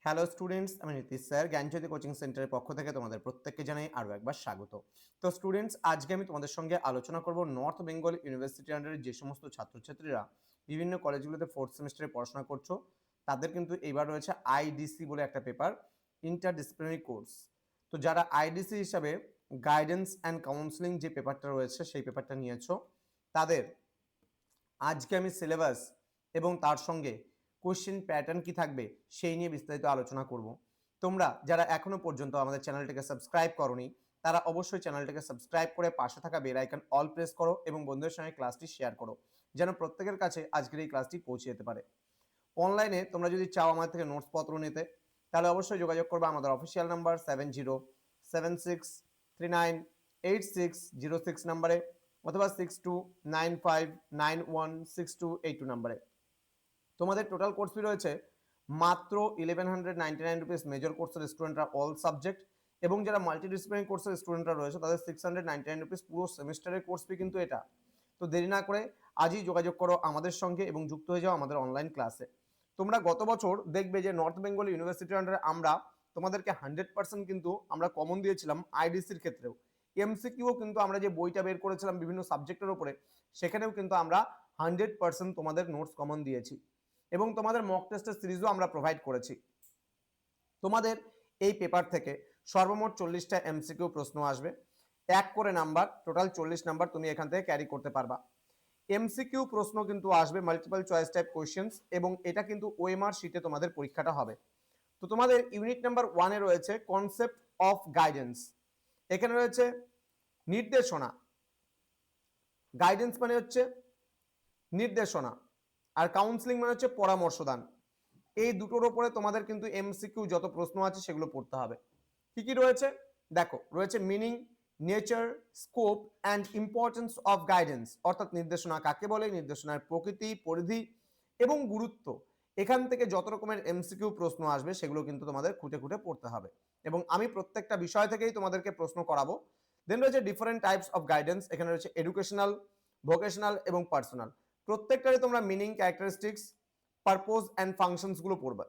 Hello students, আমি Nitish sir জ্ঞানজ্যোতি coaching সেন্টারের পক্ষ থেকে তোমাদের প্রত্যেককে জানাই আরও একবার স্বাগত। তো স্টুডেন্টস, আজকে আমি তোমাদের সঙ্গে আলোচনা করব নর্থ বেঙ্গল ইউনিভার্সিটি আন্ডারে যে সমস্ত ছাত্রছাত্রীরা বিভিন্ন কলেজগুলোতে ফোর্থ সেমিস্টারে পড়াশোনা করছো, তাদের কিন্তু এইবার রয়েছে আইডিসি বলে একটা পেপার, ইন্টারডিসিপ্লিনারি কোর্স। তো যারা আইডিসি হিসাবে গাইডেন্স অ্যান্ড কাউন্সেলিং যে পেপারটা রয়েছে সেই পেপারটা নিয়েছো, তাদের আজকে আমি সিলেবাস এবং তার সঙ্গে কোশ্চেন প্যাটার্ন কি থাকবে সেই নিয়ে বিস্তারিত আলোচনা করব। তোমরা যারা এখনো পর্যন্ত আমাদের চ্যানেলটিকে সাবস্ক্রাইব করোনি, তারা অবশ্যই চ্যানেলটিকে সাবস্ক্রাইব করে পাশে থাকা বেল আইকন অল প্রেস করো এবং বন্ধুদের সঙ্গে ক্লাসটি শেয়ার করো, যেন প্রত্যেকের কাছে আজকের এই ক্লাসটি পৌঁছে যেতে পারে। অনলাইনে তোমরা যদি চাও আমাদের থেকে নোটসপত্র নিতে, তাহলে অবশ্যই যোগাযোগ করবে আমাদের অফিসিয়াল নাম্বার 7076398606 নাম্বারে অথবা 6295916282 নাম্বারে। তোমাদের টোটাল কোর্স ফি রয়েছে মাত্র 1199 রুপিস মেজর কোর্সের স্টুডেন্টরা অল সাবজেক্ট, এবং যারা মাল্টিডিসিপ্লিনারি কোর্সের স্টুডেন্টরা রয়েছে তাদের 699 রুপিস পুরো সেমিস্টারের কোর্স ফি কিন্তু এটা। তো দেরি না করে আজই যোগাযোগ করো আমাদের সঙ্গে এবং যুক্ত হয়ে যাও আমাদের অনলাইন ক্লাসে। তোমরা গত বছর দেখবে যে নর্থ বেঙ্গল ইউনিভার্সিটির আন্ডারে আমরা তোমাদেরকে 100% কিন্তু আমরা কমন দিয়েছিলাম আইডিসির ক্ষেত্রেও। এমসিকিউও কিন্তু আমরা যে বইটা বের করেছিলাম বিভিন্ন সাবজেক্টের উপরে, সেখানেও কিন্তু আমরা 100% তোমাদের নোটস কমন দিয়েছি এবং তোমাদের মক টেস্টের সিরিজও আমরা প্রোভাইড করেছি। তোমাদের এই পেপার থেকে সর্বমোট 40টা এমসিকিউ প্রশ্ন আসবে, এক করে নাম্বার, টোটাল 40 নাম্বার তুমি এখান থেকে ক্যারি করতে পারবা। এমসিকিউ প্রশ্ন কিন্তু আসবে মাল্টিপল চয়েস টাইপ কোয়েশ্চেন্স, এবং এটা কিন্তু ওএমআর শিটে তোমাদের পরীক্ষাটা হবে। তো তোমাদের ইউনিট নাম্বার 1-এ রয়েছে কনসেপ্ট অফ গাইডেন্স। এখানে রয়েছে নির্দেশনা। গাইডেন্স মানে হচ্ছে নির্দেশনা, আর কাউন্সিলিং মানে হচ্ছে পরামর্শদান। এই দুটোর উপরে তোমাদের কিন্তু এমসিকিউ যত প্রশ্ন আছে সেগুলো পড়তে হবে। কি কি রয়েছে দেখো, রয়েছে meaning, nature, scope and importance of guidance, অর্থাৎ নির্দেশনা কাকে বলে, নির্দেশনার প্রকৃতি, পরিধি এবং গুরুত্ব। এখান থেকে যত রকমের এমসিকিউ প্রশ্ন আসবে সেগুলো কিন্তু তোমাদের খুঁটে খুঁটে পড়তে হবে, এবং আমি প্রত্যেকটা বিষয় থেকেই তোমাদেরকে প্রশ্ন করাবো। দেন রয়েছে ডিফারেন্ট টাইপস অফ গাইডেন্স। এখানে রয়েছে এডুকেশনাল, ভোকেশনাল এবং পার্সোনাল। প্রত্যেকটারই তোমরা meaning, characteristics, purpose and functions গুলো পড়বে,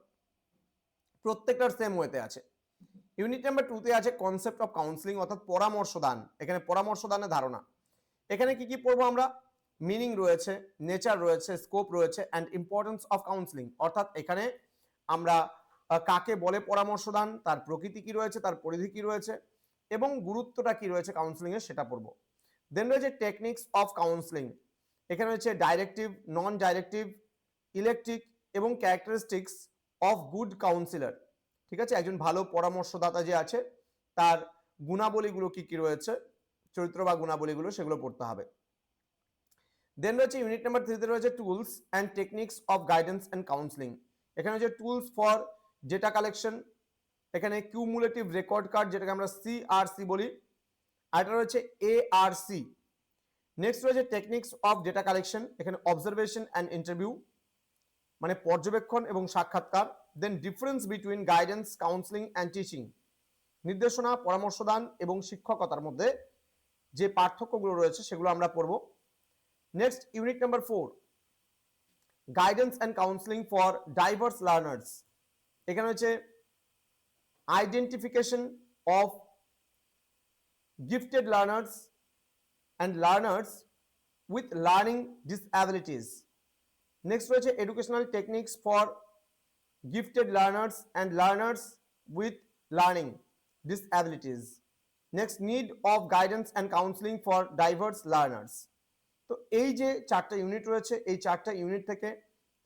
প্রত্যেকটার সেম ওয়েতে আছে। ইউনিট নাম্বার 2-তে আছে কনসেপ্ট অফ কাউন্সিলিং, অর্থাৎ পরামর্শ দান। এখানে পরামর্শ দানের ধারণা। এখানে কি কি পড়বো আমরা, মিনিং রয়েছে, নেচার রয়েছে, স্কোপ রয়েছে অ্যান্ড ইম্পর্টেন্স অফ কাউন্সিলিং, অর্থাৎ এখানে আমরা কাকে বলে পরামর্শ দান, তার প্রকৃতি কি রয়েছে, তার পরিধি কি রয়েছে এবং গুরুত্বটা কি রয়েছে কাউন্সিলিং এর, সেটা পড়বো। দেন রয়েছে টেকনিক্স অফ কাউন্সিলিং। এখানে রয়েছে ডাইরেক্টিভ, নন ডাইরেক্টিভ, ইলেকট্রিক এবং ক্যারেক্টারিস্টিক্স অফ গুড কাউন্সিলর। ঠিক আছে, একজন ভালো পরামর্শদাতা যে আছে তার গুণাবলীগুলো কি কি রয়েছে, চরিত্র বা গুণাবলীগুলো, সেগুলো পড়তে হবে। দেন রয়েছে ইউনিট নাম্বার 3-তে রয়েছে tools and techniques of guidance and counselling. এখানে হচ্ছে টুলস ফর ডেটা কালেকশন, এখানে কিউমুলেটিভ রেকর্ড কার্ড যেটাকে আমরা সিআরসি বলি, আর এটা রয়েছে এআরসি। নেক্সট রয়েছে টেকনিক্স অফ ডেটা কালেকশন, এখানে অবজারভেশন অ্যান্ড ইন্টারভিউ মানে পর্যবেক্ষণ এবং সাক্ষাৎকার। Then difference between guidance, counselling and teaching, নির্দেশনা, পরামর্শদান এবং শিক্ষকতার মধ্যে যে পার্থক্যগুলো রয়েছে সেগুলো আমরা পড়ব। Next unit number 4, guidance and counselling for diverse learners. এখানে হচ্ছে identification of gifted learners and learners with learning disabilities. Next রয়েছে educational techniques for gifted learners and learners with learning disabilities. Next, need of guidance and counseling for diverse learners. তো এই যে 4টা unit রয়েছে, এই 4টা ইউনিট থেকে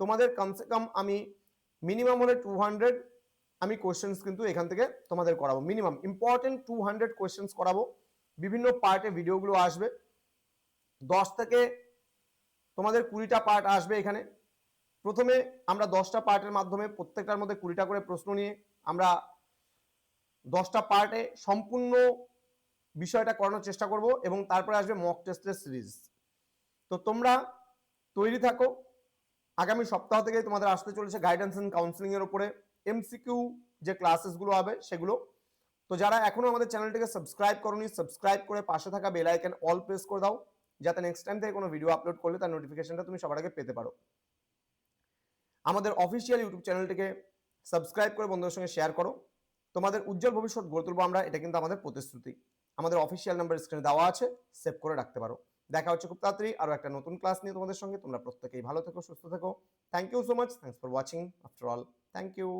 তোমাদের কমসে কম আমি মিনিমাম হলে 200 আমি কোশ্চেন্স কিন্তু এখান থেকে তোমাদের করাবো, মিনিমাম ইম্পর্টেন্ট 200 কোশ্চেন্স করাবো। বিভিন্ন পার্টে ভিডিওগুলো আসবে, 10 থেকে তোমাদের 20টা পার্ট আসবে এখানে। প্রথমে আমরা 10টা পার্টের মাধ্যমে প্রত্যেকটার মধ্যে 20টা করে প্রশ্ন নিয়ে আমরা 10টা পার্টে সম্পূর্ণ বিষয়টা করানোর চেষ্টা করব, এবং তারপরে আসবে মক টেস্টের সিরিজ। তো তোমরা তৈরি থাকো, আগামী সপ্তাহ থেকে তোমাদের আসতে চলেছে গাইডেন্স এন্ড কাউন্সিলিং এর উপরে এমসিকিউ যে ক্লাসেসগুলো হবে সেগুলো। তো যারা এখনো আমাদের চ্যানেলটিকে সাবস্ক্রাইব করোনি, সাবস্ক্রাইব করে পাশে থাকা বেল আইকন অল প্রেস করে দাও, যাতে নেক্সট টাইম থেকে কোনো ভিডিও আপলোড করলে তার নোটিফিকেশনটা তুমি সবার আগে পেতে পারো। আমাদের অফিসিয়াল ইউটিউব চ্যানেলটিকে সাবস্ক্রাইব করে বন্ধুদের সঙ্গে শেয়ার করো। তোমাদের উজ্জ্বল ভবিষ্যৎ গড়ে তুলবো আমরা, এটা কিন্তু আমাদের প্রতিশ্রুতি। আমাদের অফিসিয়াল নাম্বার স্ক্রিনে দেওয়া আছে, সেভ করে রাখতে পারো। দেখা হচ্ছে খুব তাড়াতাড়ি আরো একটা নতুন ক্লাস নিয়ে তোমাদের সঙ্গে। তোমরা প্রত্যেকেই ভালো থেকো, সুস্থ থেকো। Thank you so much, thanks for watching after all. Thank you.